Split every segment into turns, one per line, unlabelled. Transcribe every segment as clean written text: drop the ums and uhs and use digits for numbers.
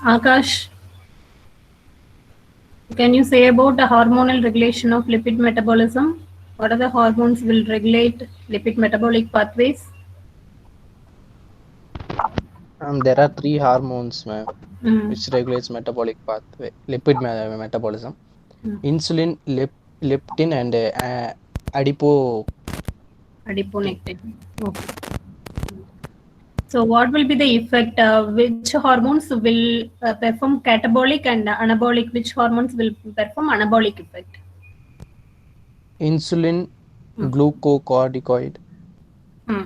Akash, can you say about the hormonal regulation of lipid metabolism? What are the hormones will regulate lipid metabolic pathways?
There are three hormones, ma'am,
Mm.
which regulates metabolic pathway, metabolism:
Mm.
insulin, leptin, and adiponectin.
Adiponectin. Okay. So, what will be the effect? Which hormones will perform catabolic and anabolic? Which hormones will perform anabolic effect?
Insulin,
Mm.
glucocorticoid.
Mm.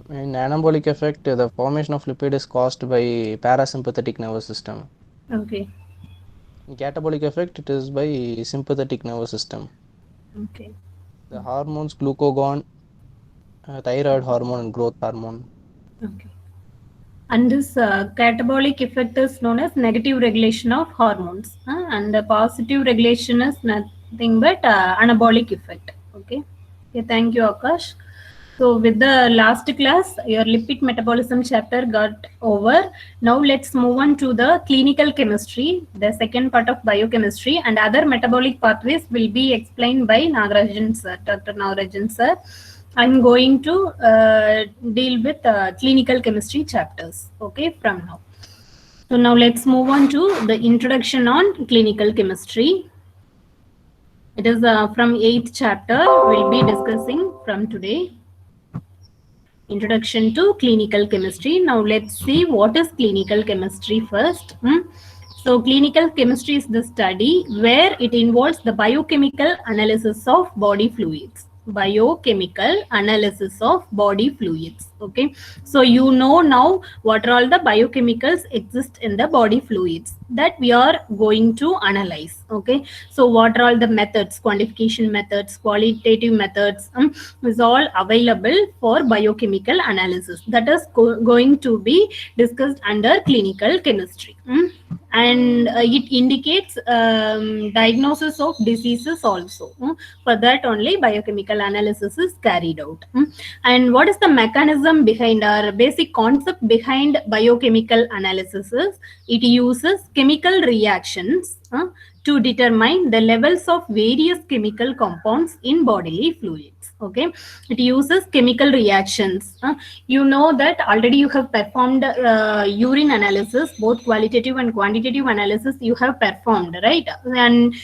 In anabolic effect, the formation of lipid is caused by parasympathetic nervous system.
Okay.
In catabolic effect, it is by sympathetic nervous system.
Okay.
The hormones glucagon, thyroid hormone, and growth hormone.
Okay. And this catabolic effect is known as negative regulation of hormones, and the positive regulation is nothing but anabolic effect. Okay. Okay. Thank you, Akash. So, with the last class, your lipid metabolism chapter got over. Now, let's move on to the clinical chemistry, the second part of biochemistry, and other metabolic pathways will be explained by Nagarajan sir, Dr. Nagarajan sir. I'm going to deal with clinical chemistry chapters, okay, from now. So now let's move on to the introduction on clinical chemistry. It is from 8th chapter we'll be discussing from today. Introduction to clinical chemistry. Now let's see what is clinical chemistry first. So clinical chemistry is the study where it involves the biochemical analysis of body fluids. Biochemical analysis of body fluids. Okay, so you know now what are all the biochemicals exist in the body fluids that we are going to analyze. Okay, so what are all the methods, quantification methods, qualitative methods, is all available for biochemical analysis that is going to be discussed under clinical chemistry. And it indicates diagnosis of diseases also. For that only biochemical analysis is carried out. And what is the mechanism behind, our basic concept behind biochemical analysis is it uses chemical reactions to determine the levels of various chemical compounds in bodily fluids. Okay, it uses chemical reactions. You know that already you have performed urine analysis, both qualitative and quantitative analysis you have performed, right? And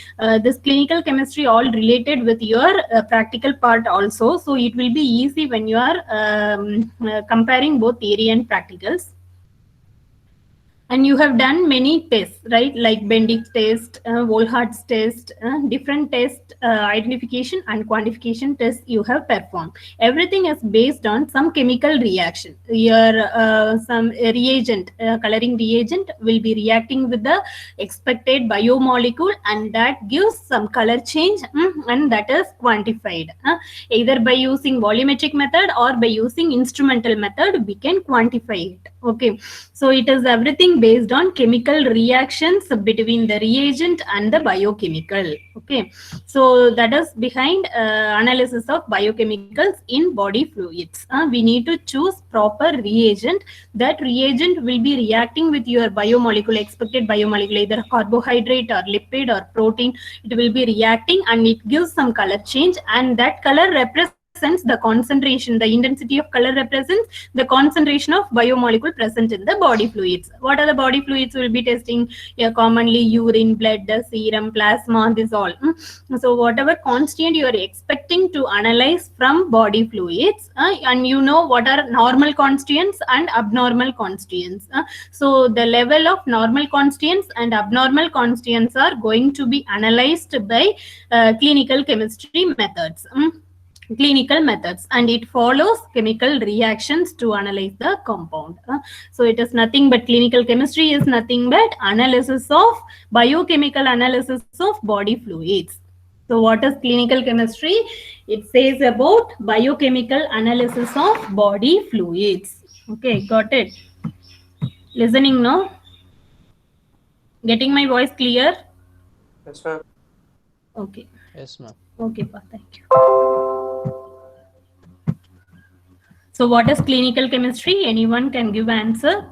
this clinical chemistry all related with your practical part also, so it will be easy when you are comparing both theory and practicals. And you have done many tests, right? Like Bendix test, Volhart's test, different test identification and quantification tests you have performed. Everything is based on some chemical reaction. Your some reagent, coloring reagent will be reacting with the expected biomolecule, and that gives some color change, and that is quantified. Either by using volumetric method or by using instrumental method, we can quantify it. Okay, so it is everything based on chemical reactions between the reagent and the biochemical. Okay, so that is behind analysis of biochemicals in body fluids. We need to choose proper reagent. That reagent will be reacting with your biomolecule, expected biomolecule, either carbohydrate or lipid or protein. It will be reacting and it gives some color change, and that color represents the concentration, the intensity of color represents the concentration of biomolecule present in the body fluids. What are the body fluids we'll be testing? Yeah, commonly urine, blood, serum, plasma, this all. So whatever constituent you are expecting to analyze from body fluids, and you know what are normal constituents and abnormal constituents. So the level of normal constituents and abnormal constituents are going to be analyzed by clinical chemistry methods. Clinical methods, and it follows chemical reactions to analyze the compound. So it is nothing but clinical chemistry is nothing but analysis of biochemical analysis of body fluids. So what is clinical chemistry? It says about biochemical analysis of body fluids. Okay, got it? Listening now? Getting my voice clear?
Yes, ma'am.
Okay.
Yes, ma'am.
Okay, thank you. So what is clinical chemistry? Anyone can give answer?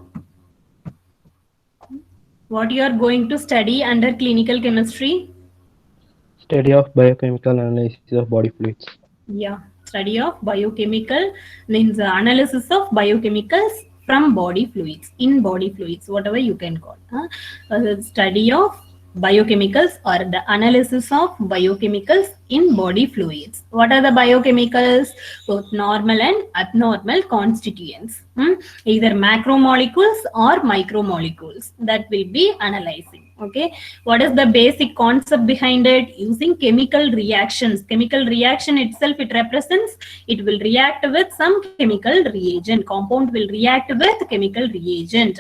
What you are going to study under clinical chemistry?
Study of biochemical analysis of body fluids.
Yeah, study of biochemical means analysis of biochemicals from body fluids, in body fluids, whatever you can call. Study of biochemicals or the analysis of biochemicals in body fluids. What are the biochemicals? Both normal and abnormal constituents, either macromolecules or micromolecules, that will be analyzing. Okay, what is the basic concept behind it? Using chemical reactions. Chemical reaction itself, it represents, it will react with some chemical reagent. Compound will react with chemical reagent,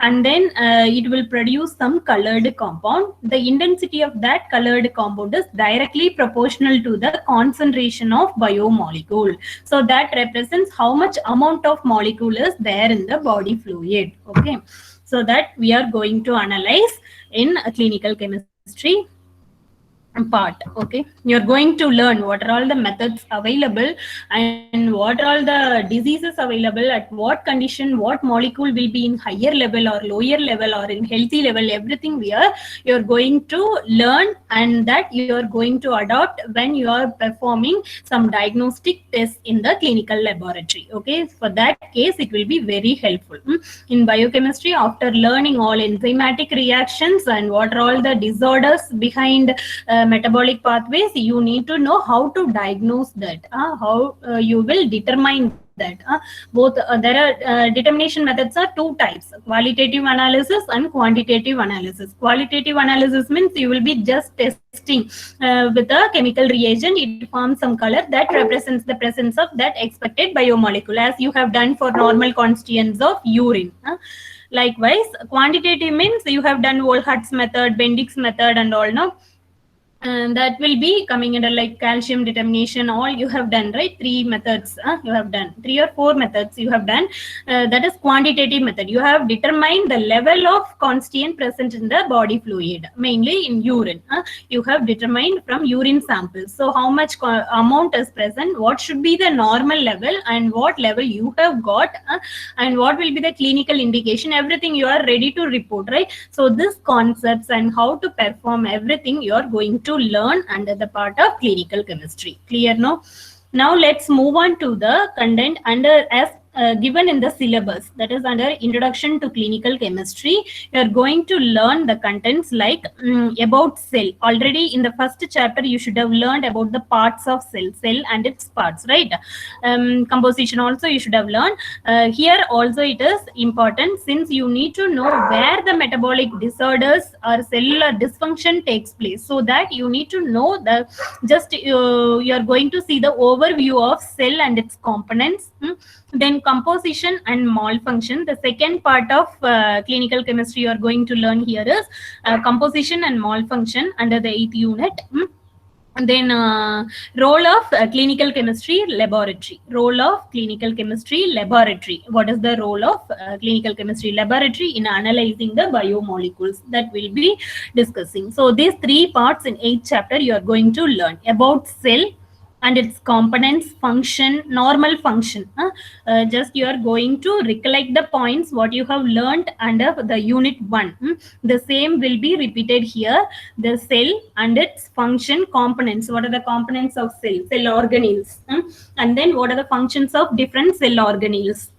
and then it will produce some colored compound. The intensity of that colored compound is directly proportional to the concentration of biomolecule. So that represents how much amount of molecule is there in the body fluid. Okay, so that we are going to analyze in a clinical chemistry part. Okay, you're going to learn what are all the methods available and what are all the diseases available, at what condition what molecule will be in higher level or lower level or in healthy level. Everything you're going to learn, and that you're going to adopt when you are performing some diagnostic tests in the clinical laboratory. Okay, for that case it will be very helpful. In biochemistry, after learning all enzymatic reactions and what are all the disorders behind metabolic pathways, you need to know how to diagnose that, how you will determine that. Both there are determination methods are two types: qualitative analysis and quantitative analysis. Qualitative analysis means you will be just testing with a chemical reagent, it forms some color that represents the presence of that expected biomolecule, as you have done for normal constituents of urine. Likewise, quantitative means you have done Volhart's method, Bendix's method and all. Now and that will be coming under like calcium determination. All you have done, right? 3 methods you have done, 3 or 4 methods you have done. That is quantitative method. You have determined the level of constituent present in the body fluid, mainly in urine. You have determined from urine samples, so how much amount is present, what should be the normal level and what level you have got, and what will be the clinical indication. Everything you are ready to report, right? So this concepts and how to perform everything you are going to learn under the part of clinical chemistry. Clear? No? Now let's move on to the content under as given in the syllabus, that is under introduction to clinical chemistry. You are going to learn the contents like about cell. Already in the first chapter you should have learned about the parts of cell and its parts, right? Composition also you should have learned. Here also it is important, since you need to know where the metabolic disorders or cellular dysfunction takes place, so that you need to know the just you are going to see the overview of cell and its components. Then composition and malfunction. The second part of clinical chemistry you are going to learn here is composition and malfunction under the 8th unit. And then role of clinical chemistry laboratory. Role of clinical chemistry laboratory. What is the role of clinical chemistry laboratory in analyzing the biomolecules? That we'll be discussing. So these 3 parts in 8th chapter you are going to learn about cell and its components, function, normal function. Just you are going to recollect the points what you have learned under the unit 1. The same will be repeated here. The cell and its function, components. What are the components of cell? Cell organelles. And then what are the functions of different cell organelles?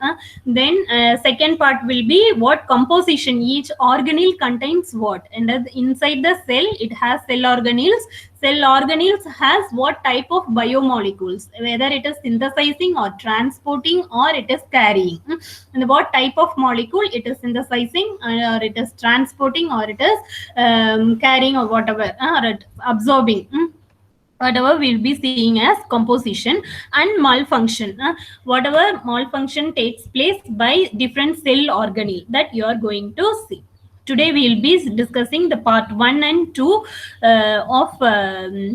Then second part will be what composition, each organelle contains what, and inside the cell it has cell organelles. Cell organelles has what type of biomolecules, whether it is synthesizing or transporting or it is carrying. And what type of molecule it is synthesizing or it is transporting or it is carrying or whatever, or absorbing. Whatever we'll be seeing as composition and malfunction. Whatever malfunction takes place by different cell organelle, that you are going to see. Today we will be discussing the part 1 and 2 of cell.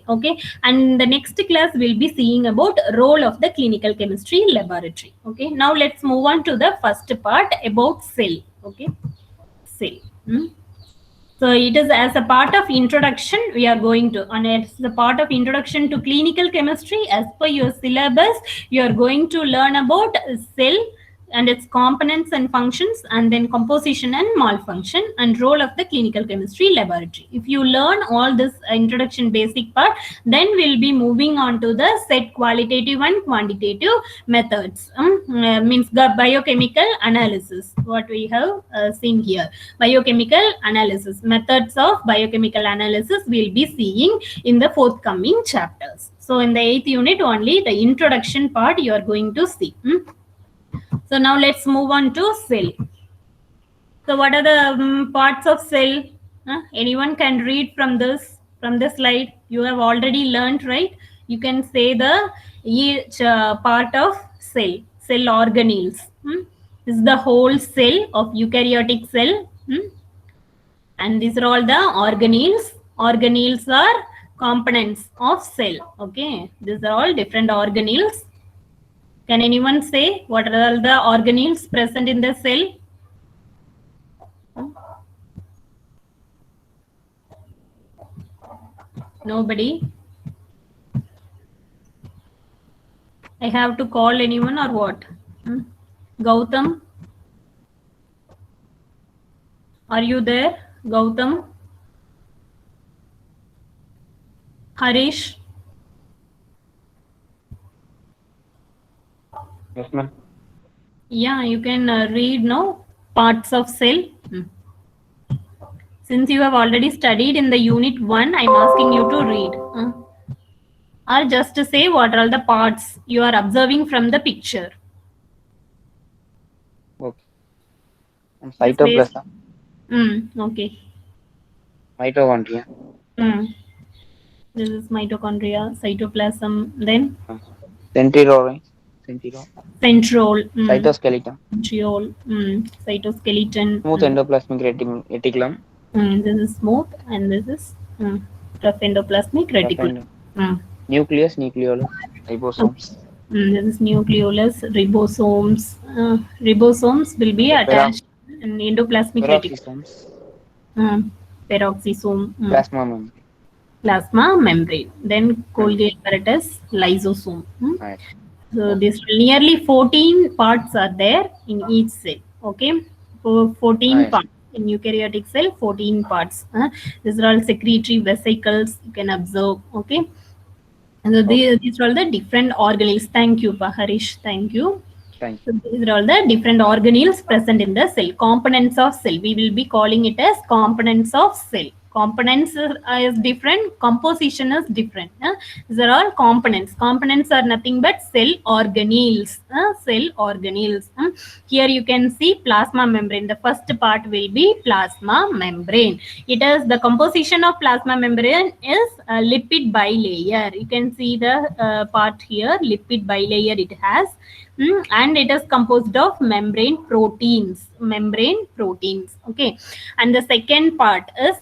Okay, and the next class we'll be seeing about role of the clinical chemistry laboratory. Okay, now let's move on to the first part about cell. Okay, cell. So it is as a part of introduction we are going to, and it's the part of introduction to clinical chemistry. As per your syllabus, you are going to learn about cell, and its components and functions, and then composition and malfunction, and role of the clinical chemistry laboratory. If you learn all this introduction basic part, then we'll be moving on to the set qualitative and quantitative methods. Means the biochemical analysis, what we have seen here. Biochemical analysis, methods of biochemical analysis we'll be seeing in the forthcoming chapters. So in the 8th unit only the introduction part you are going to see. So now let's move on to cell. So what are the parts of cell? Anyone can read from this slide. You have already learned, right? You can say the each part of cell organelles. This is the whole cell of eukaryotic cell. And these are all the organelles. Organelles are components of cell. Okay, these are all different organelles. Can anyone say what are all the organelles present in the cell? Nobody? I have to call anyone or what? Gautam? Are you there? Gautam? Harish?
Yes, ma'am.
Yeah, you can read no parts of cell. Since you have already studied in the unit 1, I'm asking you to read. Or just to say what are all the parts you are observing from the picture.
Okay. Cytoplasm,
Okay.
mitochondria,
This is mitochondria, cytoplasm, then
centriole,
centriole,
cytoskeleton,
centriole, cytoskeleton,
smooth endoplasmic reticulum,
this is smooth, and this is rough endoplasmic reticulum.
nucleus, nucleolus, ribosomes.
This is nucleolus, ribosomes. Ribosomes will be attached in endoplasmic reticulum. Peroxisome, plasma membrane. Then Golgi apparatus, lysosome.
Right.
So this nearly 14 parts are there in each cell. Okay, 14 parts in eukaryotic cell. 14 parts. These are all secretory vesicles. You can observe. Okay. And so these are all the different organelles. Thank you, Harish. Thank you.
Thank
you. So these are all the different organelles present in the cell. Components of cell. We will be calling it as components of cell. Components is different. Composition is different. These are all components. Components are nothing but cell organelles. Cell organelles. Here you can see plasma membrane. The first part will be plasma membrane. It is the composition of plasma membrane is a lipid bilayer. You can see the part here. Lipid bilayer it has. And it is composed of membrane proteins. Membrane proteins. Okay. And the second part is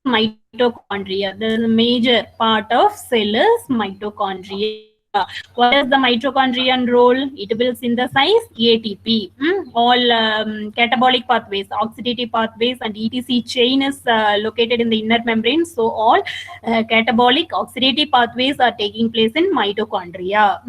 mitochondria. The major part of cell is mitochondria. What is the mitochondrial role? It will synthesize ATP. All catabolic pathways, oxidative pathways, and ETC chain is located in the inner membrane. So all catabolic oxidative pathways are taking place in mitochondria.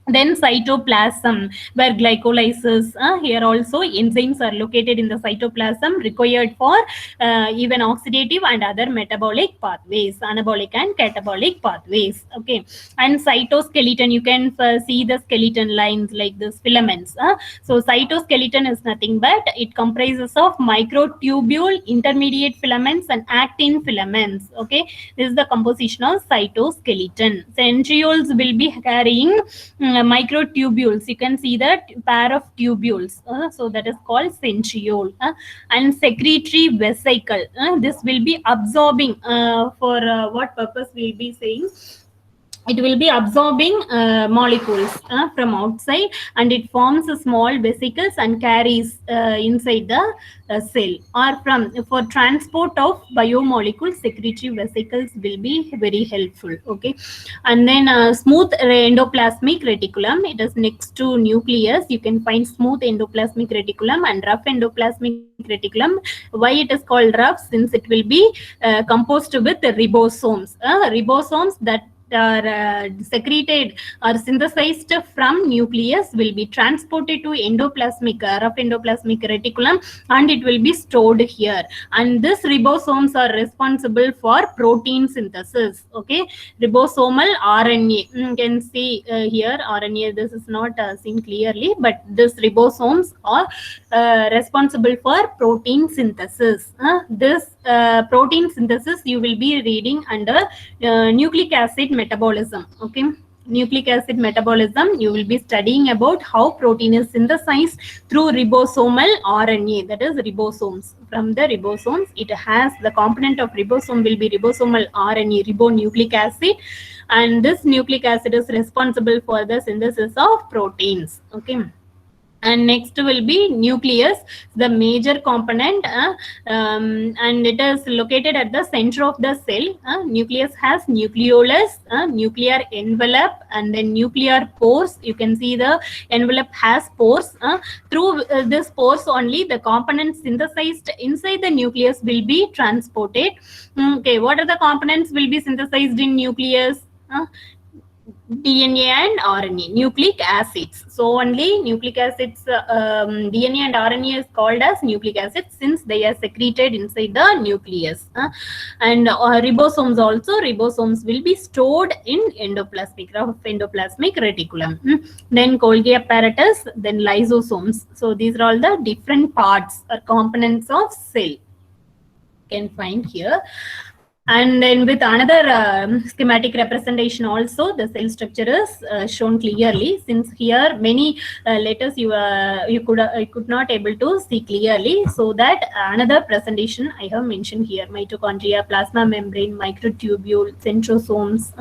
Then cytoplasm, where glycolysis, here also enzymes are located in the cytoplasm required for even oxidative and other metabolic pathways, anabolic and catabolic pathways. Okay, and cytoskeleton, you can see the skeleton lines like this, filaments. So cytoskeleton is nothing but it comprises of microtubule, intermediate filaments, and actin filaments. Okay, this is the composition of cytoskeleton. Centrioles will be carrying microtubules. You can see that pair of tubules. So that is called centriole. And secretory vesicle. This will be absorbing for what purpose we'll be saying. It will be absorbing molecules from outside, and it forms small vesicles and carries inside the cell. Or for transport of biomolecules, secretory vesicles will be very helpful. Okay, and then smooth endoplasmic reticulum. It is next to nucleus. You can find smooth endoplasmic reticulum and rough endoplasmic reticulum. Why it is called rough? Since it will be composed with ribosomes. Ribosomes that are secreted or synthesized from nucleus will be transported to endoplasmic, rough endoplasmic reticulum, and it will be stored here. And this ribosomes are responsible for protein synthesis. Okay, ribosomal RNA. You can see here RNA. This is not seen clearly, but this ribosomes are responsible for protein synthesis. This protein synthesis you will be reading under nucleic acid metabolism. Okay, nucleic acid metabolism, you will be studying about how protein is synthesized through ribosomal RNA, that is ribosomes. From the ribosomes, it has the component of ribosome will be ribosomal RNA, ribonucleic acid, and this nucleic acid is responsible for the synthesis of proteins. Okay. And next will be nucleus, the major component, and it is located at the center of the cell. Nucleus has nucleolus, nuclear envelope, and then nuclear pores. You can see the envelope has pores. Through this pores only, the components synthesized inside the nucleus will be transported. Okay, what are the components will be synthesized in nucleus? DNA and RNA, nucleic acids. So only nucleic acids, DNA and RNA is called as nucleic acids since they are secreted inside the nucleus. And ribosomes also, ribosomes will be stored in endoplasmic reticulum. Then Golgi apparatus, then lysosomes. So these are all the different parts or components of cell. You can find here. And then with another schematic representation also, the cell structure is shown clearly. Since here many letters you could not able to see clearly, so that another presentation I have mentioned here: mitochondria, plasma membrane, microtubule, centrosomes.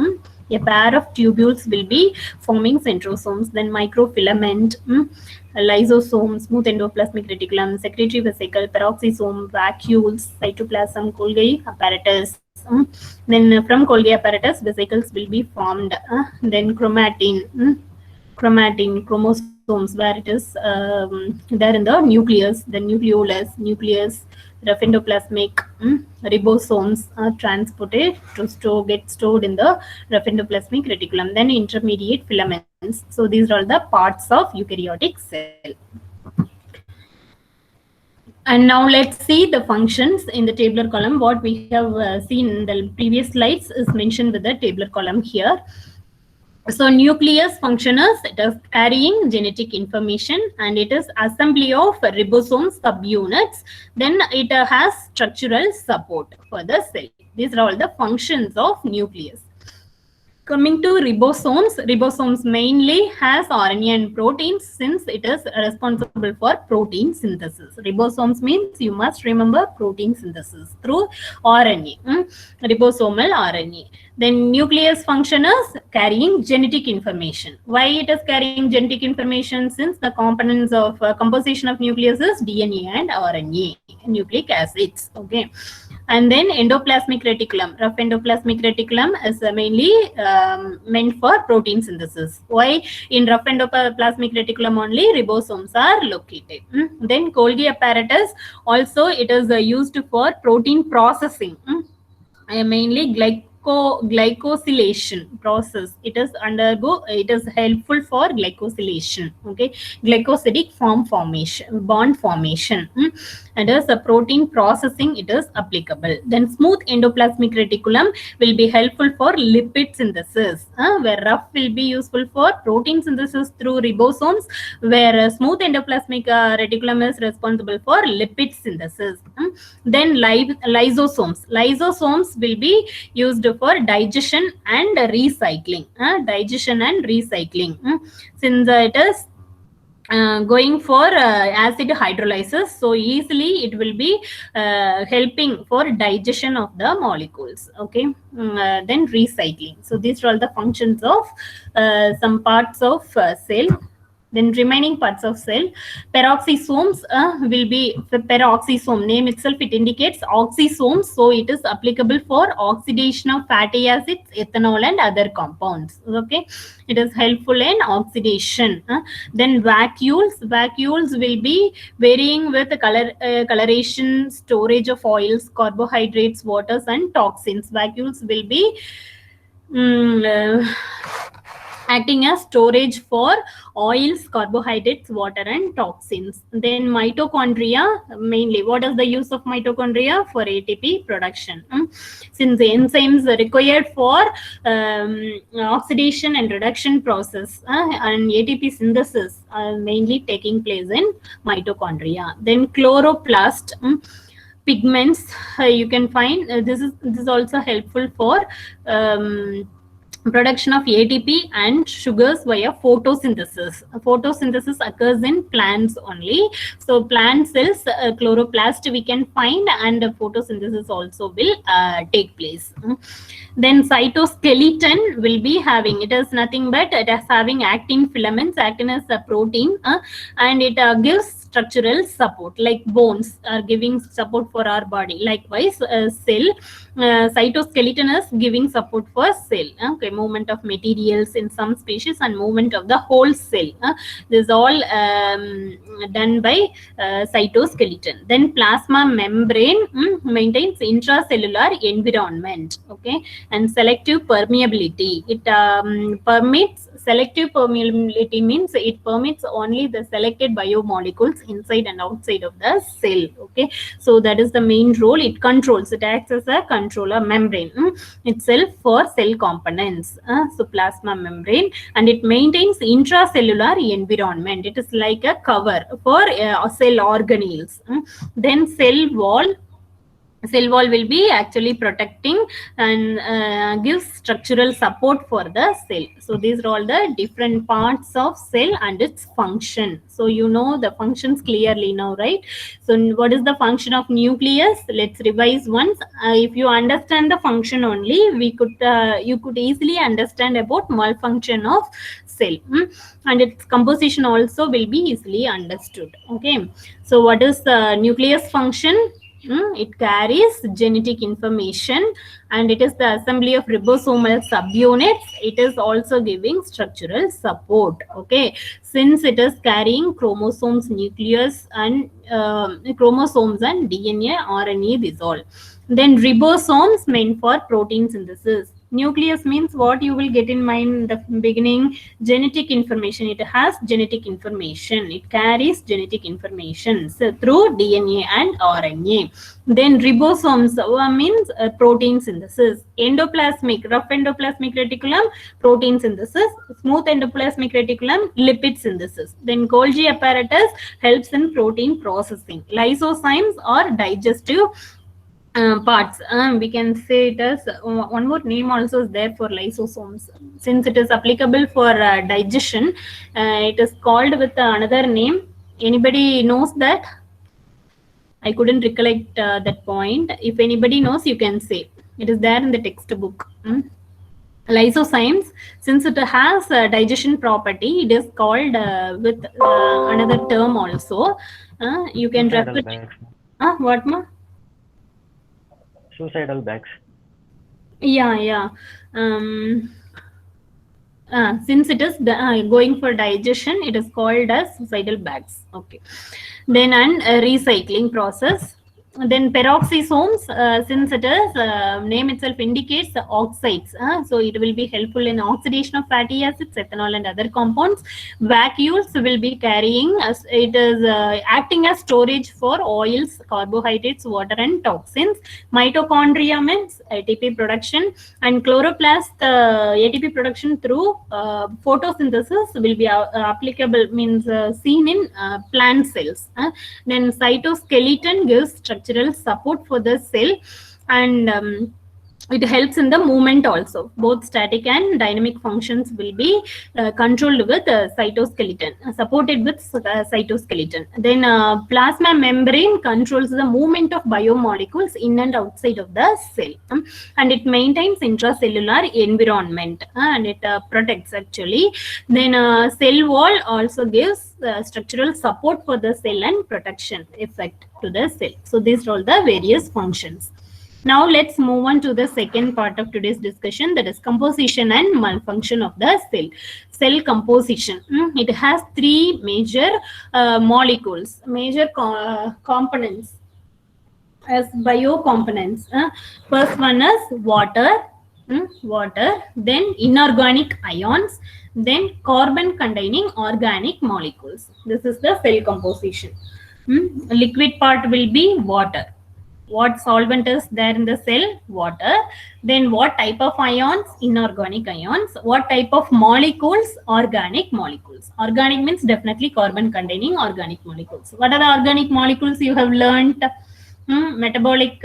A pair of tubules will be forming centrosomes, then microfilament, lysosomes, smooth endoplasmic reticulum, secretory vesicle, peroxisome, vacuoles, cytoplasm, Golgi apparatus. Then from Golgi apparatus, vesicles will be formed. Then chromatin, chromosomes, where it is there in the nucleus, the nucleus, rough endoplasmic ribosomes are transported to get stored in the rough endoplasmic reticulum. Then intermediate filaments. So these are all the parts of eukaryotic cell. And now let's see the functions in the tabular column. What we have seen in the previous slides is mentioned with the tabular column here. So nucleus function is it is carrying genetic information, and it is assembly of ribosome subunits. Then it has structural support for the cell. These are all the functions of nucleus. Coming to ribosomes, ribosomes mainly has RNA and proteins since it is responsible for protein synthesis. Ribosomes means you must remember protein synthesis through RNA, ribosomal RNA. Then nucleus function is carrying genetic information. Why it is carrying genetic information? Since the components of composition of nucleus is DNA and RNA, nucleic acids. Okay. And then endoplasmic reticulum, rough endoplasmic reticulum is mainly meant for protein synthesis. Why? In rough endoplasmic reticulum only ribosomes are located. Then Golgi apparatus, also it is used for protein processing, mainly glycosylation process. It is helpful for glycosylation. Okay, glycosidic bond formation. And as a protein processing, it is applicable. Then smooth endoplasmic reticulum will be helpful for lipid synthesis, where rough will be useful for protein synthesis through ribosomes, where smooth endoplasmic reticulum is responsible for lipid synthesis. Then lysosomes will be used for digestion and recycling. Since it is going for acid hydrolysis, so easily it will be helping for digestion of the molecules. Okay, then recycling. So these are all the functions of some parts of cell. Then remaining parts of cell, peroxisomes will be peroxisome. Name itself it indicates oxysomes, so it is applicable for oxidation of fatty acids, ethanol, and other compounds. Okay, it is helpful in oxidation. Then vacuoles will be varying with the coloration, storage of oils, carbohydrates, waters, and toxins. Vacuoles will be acting as storage for oils, carbohydrates, water, and toxins. Then mitochondria, mainly, what is the use of mitochondria? For ATP production. Since the enzymes are required for oxidation and reduction process and ATP synthesis are mainly taking place in mitochondria. Then chloroplast, pigments, you can find this is also helpful for production of ATP and sugars via photosynthesis. Photosynthesis occurs in plants only. So plant cells, chloroplast we can find, and photosynthesis also will take place. Then cytoskeleton will be having, it is nothing but it is having actin filaments. Actin is a protein and it gives structural support, like bones are giving support for our body. Likewise, cell, cytoskeleton is giving support for cell. Okay, movement of materials in some species and movement of the whole cell. This is all done by cytoskeleton. Then plasma membrane maintains intracellular environment. Okay, and selective permeability. It permits, selective permeability means it permits only the selected biomolecules inside and outside of the cell. Okay, so that is the main role. It controls, it acts as a controller membrane itself for cell components. So plasma membrane, and it maintains intracellular environment. It is like a cover for cell organelles. Then cell wall. Cell wall will be actually protecting and gives structural support for the cell. So these are all the different parts of cell and its function. So you know the functions clearly now, right? So what is the function of nucleus? Let's revise once. If you understand the function only, we could you could easily understand about malfunction of cell, and its composition also will be easily understood. Okay, so what is the nucleus function? It carries genetic information, and it is the assembly of ribosomal subunits. It is also giving structural support. Okay, since it is carrying chromosomes, nucleus, and chromosomes and DNA, RNA, this all. Then ribosomes meant for protein synthesis. Nucleus means what you will get in mind in the beginning, genetic information. It has genetic information. It carries genetic information through DNA and RNA. Then ribosomes means protein synthesis. Endoplasmic, rough endoplasmic reticulum, protein synthesis. Smooth endoplasmic reticulum, lipid synthesis. Then Golgi apparatus helps in protein processing. Lysozymes are digestive parts. We can say it as one more name also is there for lysosomes. Since it is applicable for digestion, it is called with another name. Anybody knows that? I couldn't recollect that point. If anybody knows, you can say. It is there in the textbook. Lysozymes, since it has a digestion property, it is called with another term also. You can refer. What ma?
Suicidal bags.
Yeah. Since it is going for digestion, it is called as suicidal bags. Okay. Then recycling process. Then peroxisomes, since it is name itself indicates oxides, so it will be helpful in oxidation of fatty acids, ethanol, and other compounds. Vacuoles will be carrying, it is acting as storage for oils, carbohydrates, water, and toxins. Mitochondria means ATP production, and chloroplast, ATP production through photosynthesis will be applicable, means seen in plant cells. Then cytoskeleton gives structural support for the cell, and it helps in the movement also. Both static and dynamic functions will be controlled with cytoskeleton, supported with cytoskeleton. Then plasma membrane controls the movement of biomolecules in and outside of the cell, and it maintains intracellular environment, and it protects actually. Then cell wall also gives structural support for the cell and protection effect to the cell. So these are all the various functions. Now let's move on to the second part of today's discussion, that is composition and malfunction of the cell. Cell composition. It has three major molecules, major components as biocomponents. First one is water, water, then inorganic ions, then carbon containing organic molecules. This is the cell composition. Liquid part will be water. What solvent is there in the cell? Water. Then what type of ions? Inorganic ions. What type of molecules? Organic molecules. Organic means definitely carbon containing organic molecules. What are the organic molecules you have learnt? Metabolic,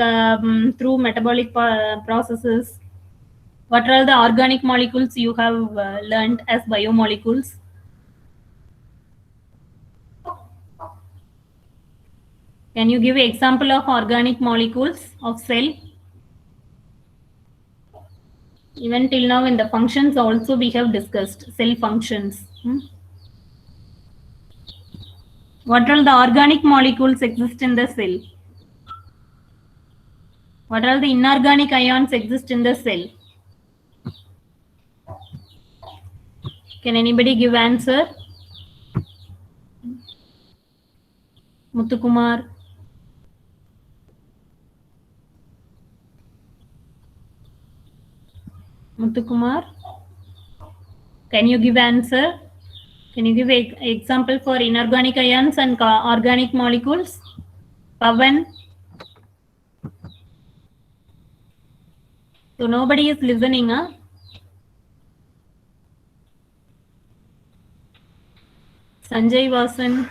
through metabolic processes. What are the organic molecules you have learnt as biomolecules? Can you give an example of organic molecules of cell? Even till now in the functions also we have discussed cell functions. What all the organic molecules exist in the cell? What all the inorganic ions exist in the cell? Can anybody give answer? Muthukumar. Muthukumar, can you give answer? Can you give an example for inorganic ions and organic molecules? Pavan? So nobody is listening, huh? Sanjay Vasan.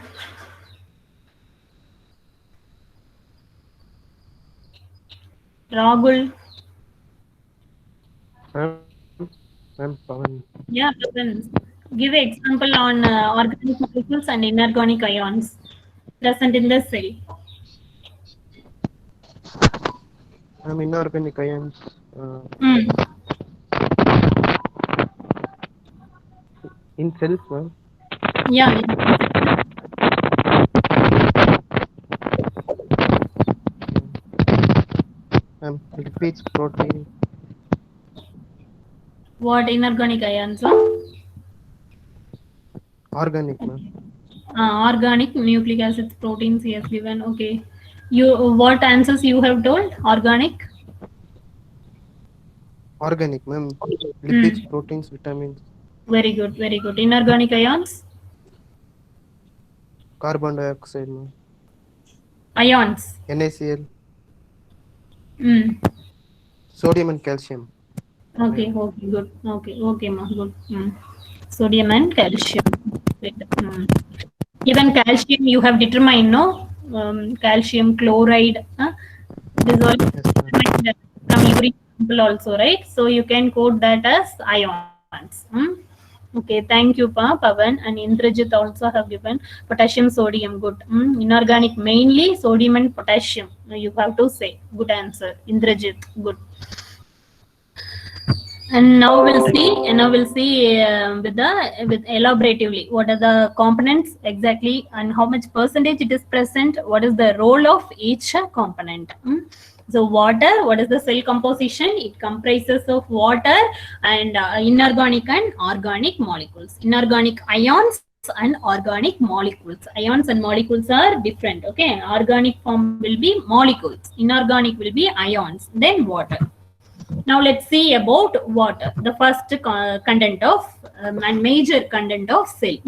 Rahul.
Ma'am, Pawan.
Yeah, Pavan. Give an example on organic molecules and inorganic ions present in the cell.
Inorganic ions. In cells, ma'am.
Yeah.
Lipids, protein.
What inorganic ions?
Organic, ma'am.
Organic, nucleic acids, proteins, he has given. Okay. What answers you have told? Organic?
Organic, ma'am. Lipids, proteins, vitamins.
Very good, very good. Inorganic ions?
Carbon dioxide, ma'am.
Ions?
NaCl.
Mm.
Sodium and calcium.
Okay, okay, good. Okay, ma, good. Sodium and calcium. Even calcium you have determined, no? Calcium chloride. This is all determined from urine sample also, right? So you can code that as ions. Okay, thank you, Pavan. And Indrajit also have given potassium, sodium. Good. Inorganic mainly sodium and potassium. You have to say. Good answer. Indrajit. Good. And now we'll see with elaboratively what are the components exactly and how much percentage it is present. What is the role of each component? So water, what is the cell composition? It comprises of water and inorganic and organic molecules. Inorganic ions and organic molecules. Ions and molecules are different. Okay, organic form will be molecules. Inorganic will be ions. Then water. Now let's see about water, the first content of and major content of cell.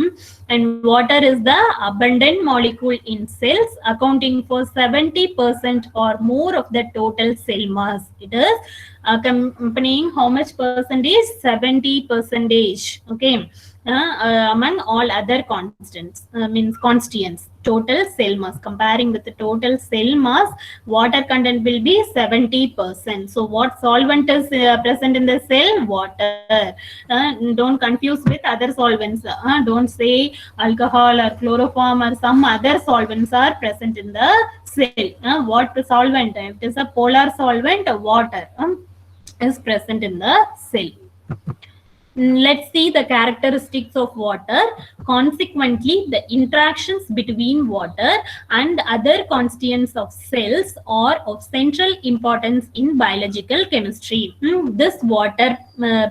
And water is the abundant molecule in cells, accounting for 70% or more of the total cell mass. It is accompanying how much percentage? 70%. Okay. Among all other constants, means constituents. Total cell mass, comparing with the total cell mass, water content will be 70%. So what solvent is present in the cell? Water. Don't confuse with other solvents. Don't say alcohol or chloroform or some other solvents are present in the cell. What solvent? If it is a polar solvent, water is present in the cell. Let's see the characteristics of water. consequently, the interactions between water and other constituents of cells are of central importance in biological chemistry. This water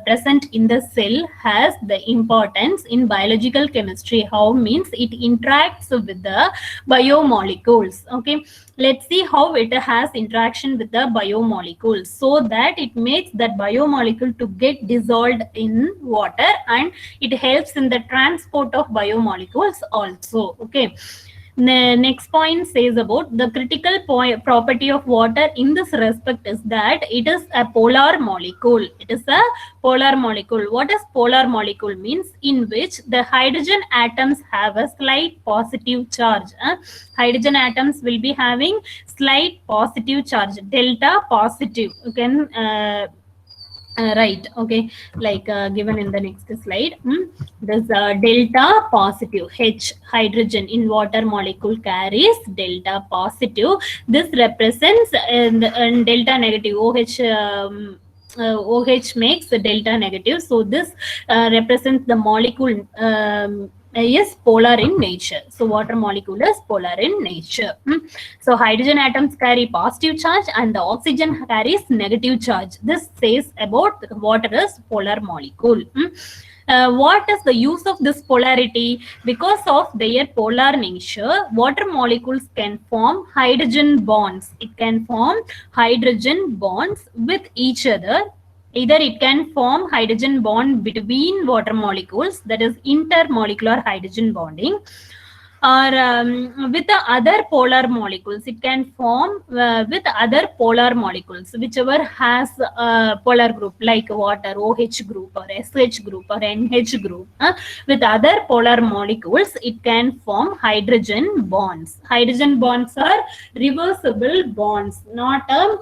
present in the cell has the importance in biological chemistry. How means it interacts with the biomolecules. Okay, let's see how it has interaction with the biomolecules, so that it makes that biomolecule to get dissolved in water, and it helps in the transport of biomolecules also. Okay, the next point says about the critical property of water in this respect is that it is a polar molecule. It is a polar molecule. What does polar molecule means? In which the hydrogen atoms have a slight positive charge. Hydrogen atoms will be having slight positive charge, delta positive. You can right, okay, like given in the next slide. This delta positive H, hydrogen in water molecule carries delta positive. This represents and delta negative OH. OH makes delta negative, so this represents the molecule is polar in nature. So water molecule is polar in nature. So hydrogen atoms carry positive charge and the oxygen carries negative charge. This says about water is polar molecule. What is the use of this polarity? Because of their polar nature, water molecules can form hydrogen bonds. It can form hydrogen bonds with each other. Either it can form hydrogen bond between water molecules, that is intermolecular hydrogen bonding, or with the other polar molecules. It can form with other polar molecules, whichever has a polar group like water, OH group or SH group or NH group. With other polar molecules, it can form hydrogen bonds. Hydrogen bonds are reversible bonds, not a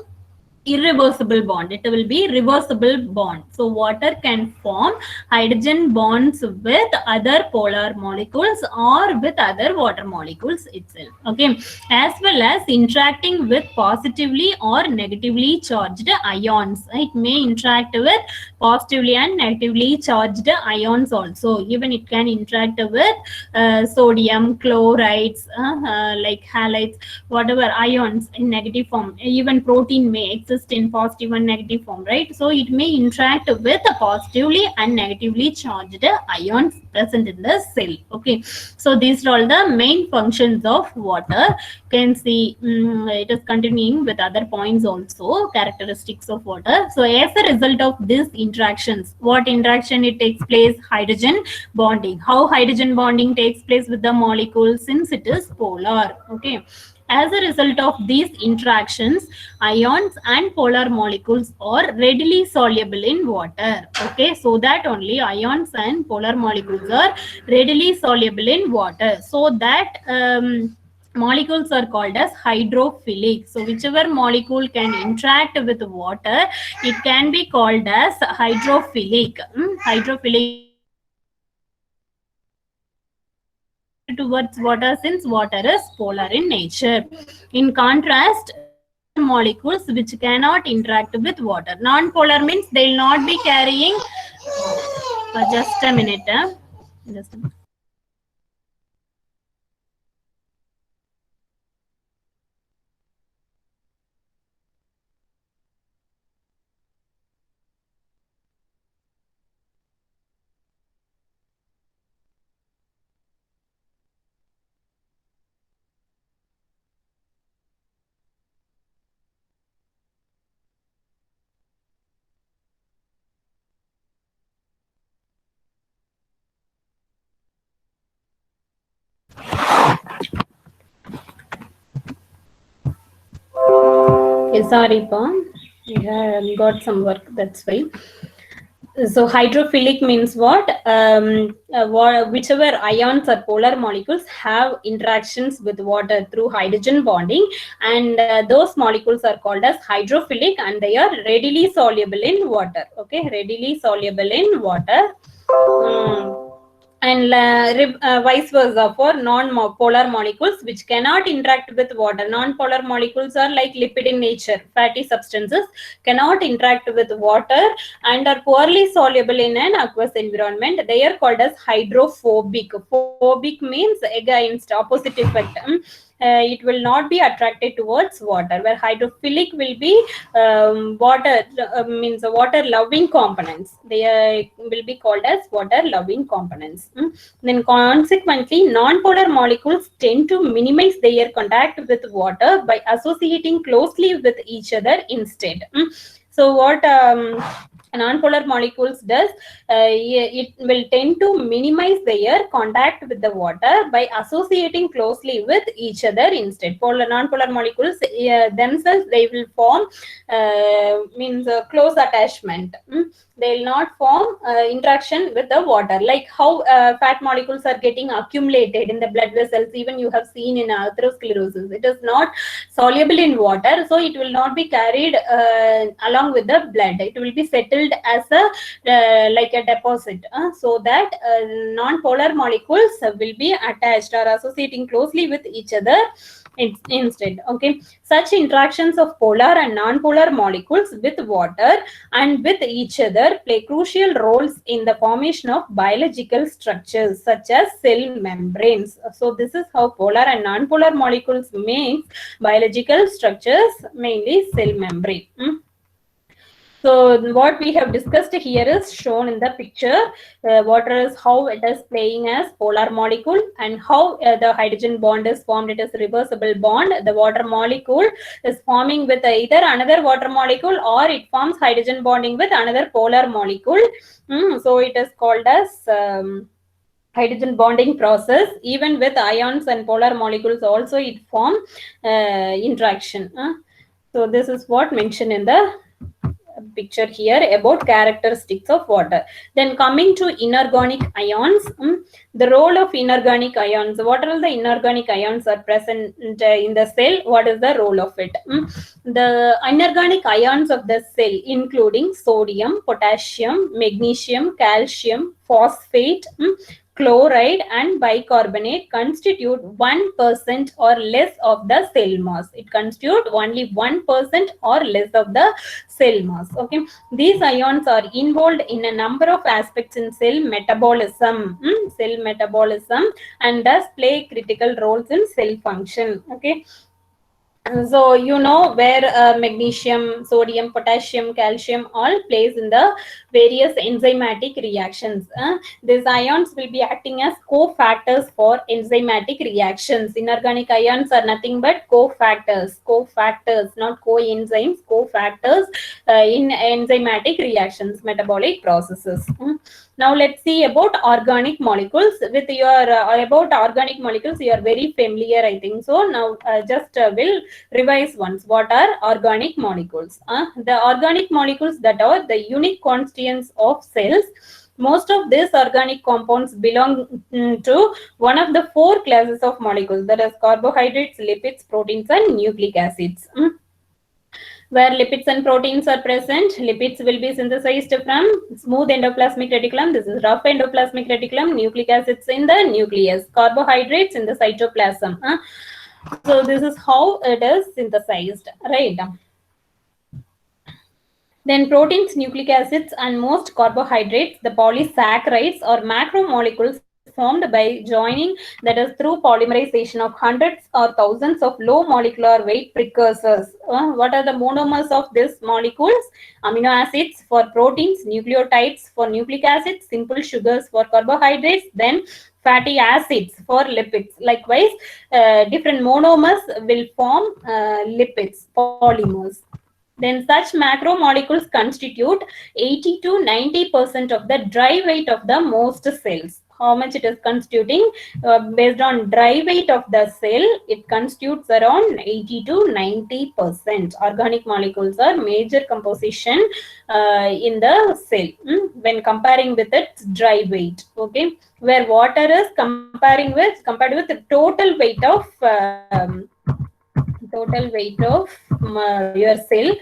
irreversible bond. It will be reversible bond. So water can form hydrogen bonds with other polar molecules or with other water molecules itself. Okay, as well as interacting with positively or negatively charged ions. It may interact with positively and negatively charged ions also. Even it can interact with sodium, chlorides, like halides, whatever ions in negative form. Even protein may exist in positive and negative form, right? So it may interact with positively and negatively charged ions present in the cell. Okay, so these are all the main functions of water. You can see it is continuing with other points also, characteristics of water. So as a result of these interactions, what interaction it takes place? Hydrogen bonding. How hydrogen bonding takes place with the molecule, since it is polar. Okay, as a result of these interactions, ions and polar molecules are readily soluble in water. Okay, so that only ions and polar molecules are readily soluble in water. So that molecules are called as hydrophilic. So whichever molecule can interact with water, it can be called as hydrophilic. Hydrophilic towards water, since water is polar in nature. In contrast, molecules which cannot interact with water. Non-polar means they will not be carrying. Just a minute. Just a minute. Okay, sorry, Pa. Yeah, got some work, that's why. So hydrophilic means what? Whichever ions or polar molecules have interactions with water through hydrogen bonding, and those molecules are called as hydrophilic, and they are readily soluble in water. Okay, readily soluble in water. and vice versa for non-polar molecules which cannot interact with water. Non-polar molecules are like lipid in nature, fatty substances, cannot interact with water and are poorly soluble in an aqueous environment. They are called as hydrophobic. Phobic means against, opposite effect. It will not be attracted towards water, where hydrophilic will be water, means water loving components. They will be called as water loving components. Then consequently, non-polar molecules tend to minimize their contact with water by associating closely with each other instead. So what non-polar molecules does, it will tend to minimize their contact with the water by associating closely with each other instead. Non-polar molecules themselves, they will form means close attachment. They will not form interaction with the water, like how fat molecules are getting accumulated in the blood vessels. Even you have seen in atherosclerosis, it is not soluble in water, so it will not be carried along with the blood. It will be settled as a like a deposit, so that non-polar molecules will be attached or associating closely with each other instead. Okay, such interactions of polar and non-polar molecules with water and with each other play crucial roles in the formation of biological structures such as cell membranes. So this is how polar and non-polar molecules make biological structures, mainly cell membrane. So what we have discussed here is shown in the picture. Water is how it is playing as polar molecule, and how the hydrogen bond is formed. It is reversible bond. The water molecule is forming with either another water molecule, or it forms hydrogen bonding with another polar molecule. So it is called as hydrogen bonding process. Even with ions and polar molecules also it form interaction. So this is what mentioned in the picture here about characteristics of water. Then coming to inorganic ions, the role of inorganic ions. What are the inorganic ions are present in the cell? What is the role of it? The inorganic ions of the cell, including sodium, potassium, magnesium, calcium, phosphate, chloride and bicarbonate, constitute 1% or less of the cell mass. It constitutes only 1% or less of the cell mass. Okay, these ions are involved in a number of aspects in cell metabolism, and thus play critical roles in cell function. Okay. So you know where magnesium, sodium, potassium, calcium all plays in the various enzymatic reactions. These ions will be acting as cofactors for enzymatic reactions. Inorganic ions are nothing but cofactors, not coenzymes, cofactors in enzymatic reactions, metabolic processes. Now let's see about organic molecules. With your about organic molecules, you are very familiar, I think so. Now just will revise once. What are organic molecules? The organic molecules that are the unique constituents of cells. Most of these organic compounds belong to one of the 4 classes of molecules, that is carbohydrates, lipids, proteins and nucleic acids. Where lipids and proteins are present, lipids will be synthesized from smooth endoplasmic reticulum. This is rough endoplasmic reticulum. Nucleic acids in the nucleus. Carbohydrates in the cytoplasm. So this is how it is synthesized, right? Then proteins, nucleic acids and most carbohydrates, the polysaccharides or macromolecules formed by joining, that is through polymerization of hundreds or thousands of low molecular weight precursors. What are the monomers of these molecules? Amino acids for proteins, nucleotides for nucleic acids, simple sugars for carbohydrates, then fatty acids for lipids. Likewise, different monomers will form lipids, polymers. Then such macromolecules constitute 80 to 90% of the dry weight of the most cells. How much it is constituting? Based on dry weight of the cell, it constitutes around 80 to 90%. Organic molecules are major composition in the cell when comparing with its dry weight. Okay, where water is compared with the total weight of your cell,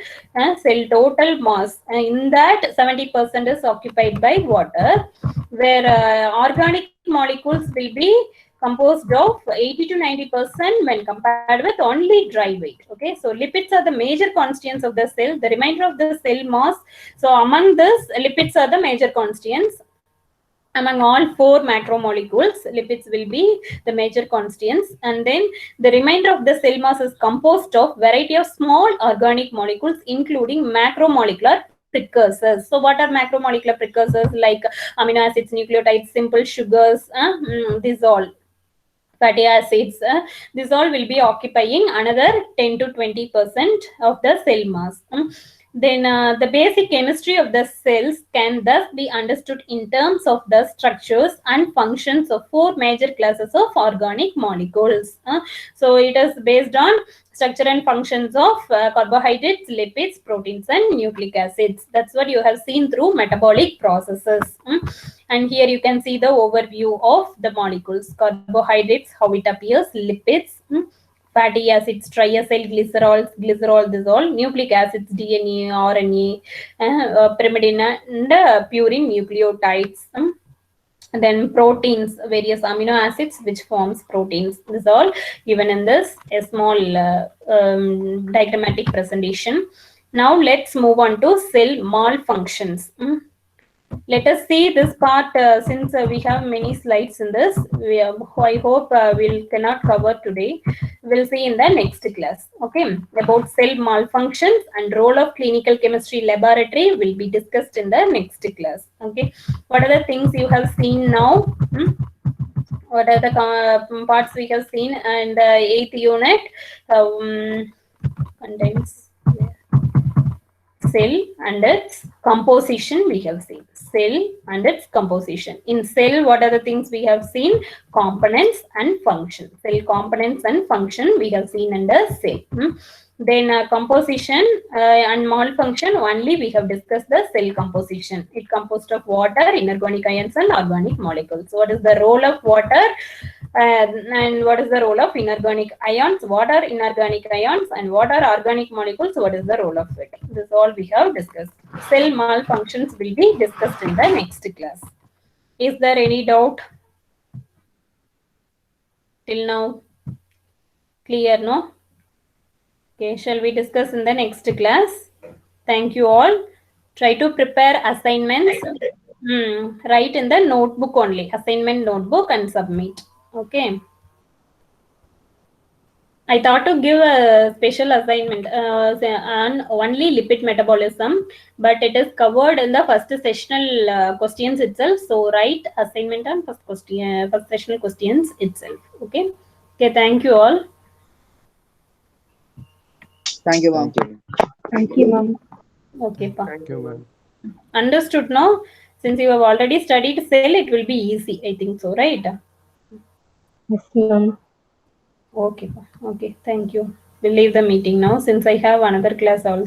cell total mass. In that 70% is occupied by water, where organic molecules will be composed of 80 to 90% when compared with only dry weight. Okay, so lipids are the major constituents of the cell, the remainder of the cell mass. So among this, lipids are the major constituents. Among all 4 macromolecules, lipids will be the major constituents, and then the remainder of the cell mass is composed of variety of small organic molecules, including macromolecular precursors. So what are macromolecular precursors? Like amino acids, nucleotides, simple sugars, these all fatty acids. These all will be occupying another 10 to 20% of the cell mass. Then the basic chemistry of the cells can thus be understood in terms of the structures and functions of 4 major classes of organic molecules. So it is based on structure and functions of carbohydrates, lipids, proteins, and nucleic acids. That's what you have seen through metabolic processes. And here you can see the overview of the molecules. Carbohydrates, how it appears, lipids, fatty acids, triacyl glycerols, glycerol, this all, nucleic acids, DNA, RNA, pyrimidine, and purine nucleotides. Then proteins, various amino acids which forms proteins. This all given in this a small diagrammatic presentation. Now let's move on to cell malfunctions. Let us see this part. Since we have many slides in this, I hope we cannot cover today. We'll see in the next class. Okay, about cell malfunctions and role of clinical chemistry laboratory will be discussed in the next class. Okay, what are the things you have seen now? What are the parts we have seen? And the 8th unit contains cell and its composition. We have seen cell and its composition. In cell, what are the things we have seen? Components and function. Cell components and function we have seen under cell. Then composition and malfunction, only we have discussed the cell composition. It composed of water, inorganic ions, and organic molecules. So what is the role of water? And what is the role of inorganic ions? What are inorganic ions and what are organic molecules? What is the role of it? This all we have discussed. Cell malfunctions will be discussed in the next class. Is there any doubt till now? Clear, no? Okay, shall we discuss in the next class? Thank you all. Try to prepare assignments. Write in the notebook only, assignment notebook, and submit. Okay. I thought to give a special assignment on only lipid metabolism, but it is covered in the first sessional questions itself. So write assignment on first sessional questions itself. Okay. Okay. Thank you all.
Thank you, ma'am.
Thank you, ma'am.
Okay, pa.
Thank you, ma'am.
Understood now? Since you have already studied cell, it will be easy. I think so, right?
Yes, ma'am.
Okay, pa. Okay. Thank you. We'll leave the meeting now since I have another class also.